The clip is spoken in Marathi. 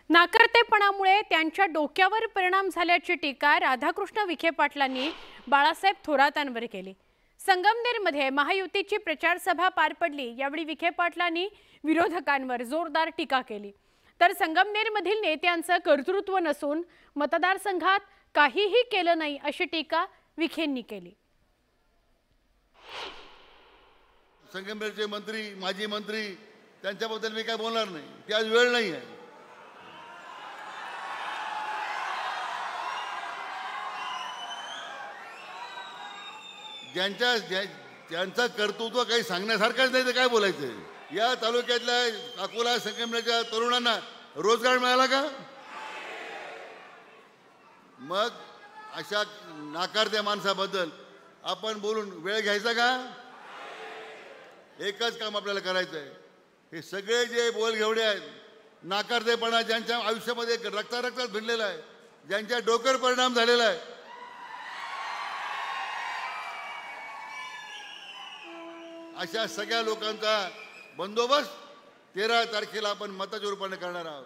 नाकर्तेपणामुळे त्यांच्या डोक्यावर परिणाम झाल्याची टीका राधाकृष्ण विखे पाटलांनी बाळासाहेब थोरातांवर केली। संगमनेरमध्ये महायुतीची प्रचार सभा पार पडली। यावेळी विखे पाटलांनी विरोधकांवर जोरदार टीका केली। तर संगमनेरमधील नेत्यांचं कर्तृत्व नसून मतदारसंघात काहीही केलं नाही अशी टीका विखेंनी केली। संगमनेरचे मंत्री, माजी मंत्री त्यांच्याबद्दल मी काय बोलणार नाही, ती आज वेळ नाही आहे। ज्यांचा कर्तृत्व काही सांगण्यासारखंच नाही, ते काय बोलायचं। या तालुक्यातल्या अकोला संगमनेरच्या तरुणांना रोजगार मिळाला का? मग अशा नाकारत्या माणसाबद्दल आपण बोलून वेळ घ्यायचा का? एकच काम आपल्याला करायचं आहे, हे सगळे जे बोलघेवडे आहेत, नाकारतेपणा ज्यांच्या आयुष्यामध्ये रक्तात भिनलेला आहे, ज्यांच्या डोक्यावर परिणाम झालेला आहे, अशा सगळ्या लोकांचा बंदोबस्त 13 तारखेला आपण मताच्या रूपाने करणार आहोत।